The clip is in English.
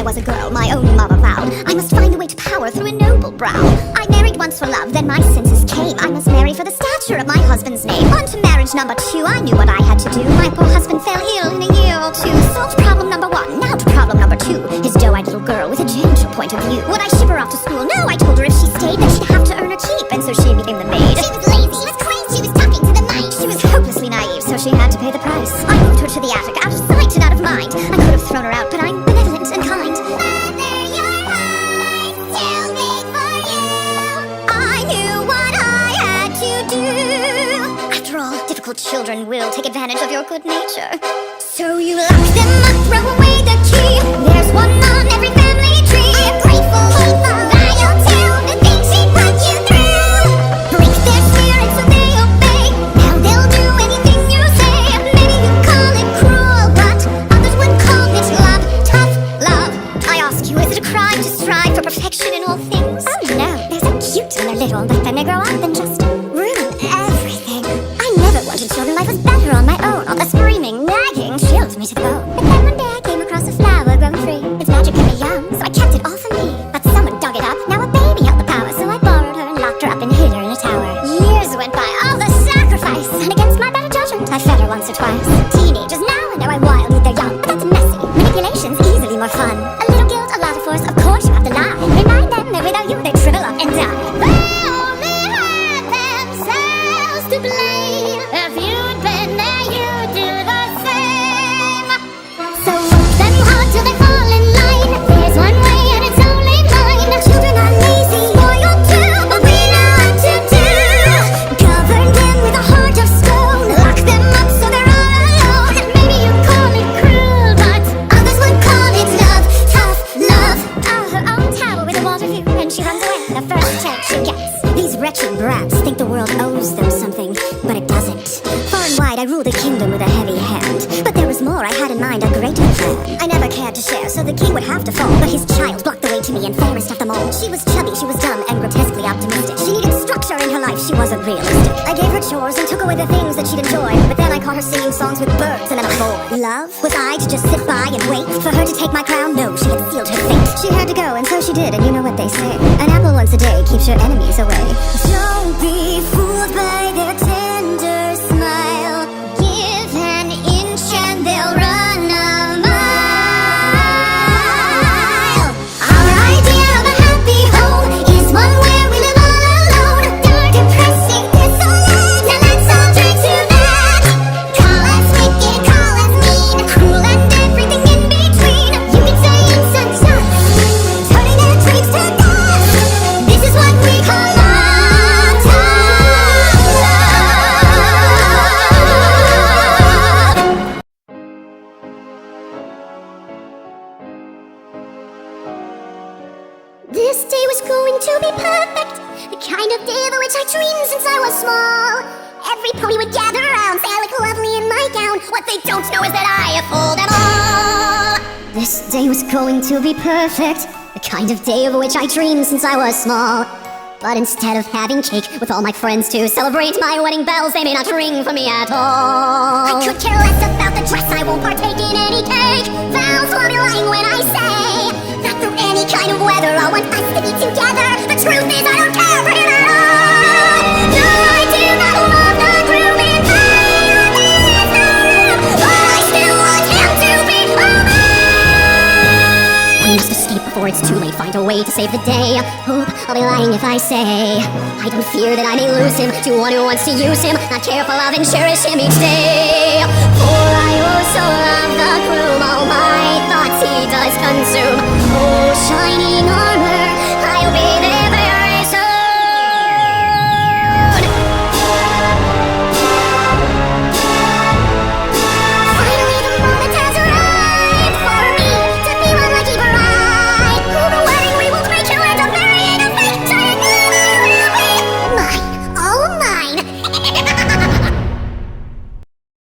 was a girl, my own mother vowed I must find a way to power through a noble brow. I married once for love, then my senses came. I must marry for the stature of my husband's name. On to marriage number 2, I knew what I had to do. My poor husband fell ill in a year or two. Solved problem number 1, now to problem number 2. His doe-eyed little girl with a gentle point of view. Would I ship her off to school? No, I told her if she stayed, then she'd have to earn her keep, and so she became the maid. She was lazy, she was crazy, she was talking to the mic. She was hopelessly naive, so she had to pay the price. I moved her to the attic, out of sight and out of mind. I could have thrown her out, but I'm benevolent and kind. Mother, your heart's too big for you. I knew what I had to do. After all, difficult children will take advantage of your good nature. So you lock them up, throw away the key. There's one on every family tree. I'm grateful, hateful, loyal to the things she put you through. Break their spirit so they obey. Now they'll do anything you say. Maybe you call it cruel, but others would call it love. Tough love. I ask you, is it a crime to strive for perfection in all things? Oh no, they're so cute when they're little, but then they grow up and just ruin everything. I never wanted children, life was better on my own. All the screaming, nagging chilled me to the bone. But then one day I came across a flower grown free. Its magic kept me young, so I kept it all for me. But someone dug it up, now a baby held the power. So I borrowed her and locked her up and hid her in a tower. Years went by, all the sacrifice, and against my better judgment I fed her once or twice. Teenagers now, and now I wild eat their young. But that's messy, manipulation's easily more fun. A little guilt, a lot of force, of course you have to lie. Remind them that without you they shrivel up and die. They only had themselves to blame. If you'd been there, you'd do the same. So work them hard till they fall in line. There's one way and it's only mine. Children are lazy, loyal too, but we know what to do. Govern them with a heart of stone. Lock them up so they're all alone. And maybe you call it cruel, but others would call it love. Tough love. Oh, her own tower with a water view, and she runs away the first chance she gets. These wretched brats think the world owes them something, but it doesn't. Far and wide I ruled a kingdom with a heavy hand, but there was more, I had in mind a greater plan. I never cared to share, so the king would have to fall, but his child blocked the way to me and fairest of them all. She was chubby, she was dumb, and grotesquely optimistic. She needed structure in her life, she wasn't realistic. I gave her chores and took away the things that she'd enjoy, but then I caught her singing songs with birds and then a boy. Love? Was I to just sit by and wait for her to take my crown? No, she had sealed her fate. She had to go, and so she did, and you know what they say. An apple once a day keeps your enemies away. Don't be fooled by their tender smile. Give an inch and they'll run a mile. Our idea of a happy home is one where we live all alone. Dark, depressing, desolate. Now let's all drink to that. Call us wicked, call us mean, cruel and everything in between. You could say it's unjust, turning their dreams to dust. This is what we call love. This day was going to be perfect, the kind of day of which I dreamed since I was small. Every pony would gather around, say I look lovely in my gown. What they don't know is that I have fooled them all. This day was going to be perfect, the kind of day of which I dreamed since I was small. But instead of having cake with all my friends to celebrate my wedding bells, they may not ring for me at all. I could care less about the dress, I won't partake in any cake. Vows will be lying when I say that through any kind of weather I want us to be together. The truth is I don't care for him at all. No, I do not love the groom in there is no room, but I still want him to be mine. We must escape before it's too late, find a way to save the day. Hope I'll be lying if I say I don't fear that I may lose him to one who wants to use him, not careful of and cherish him each day. For I owe so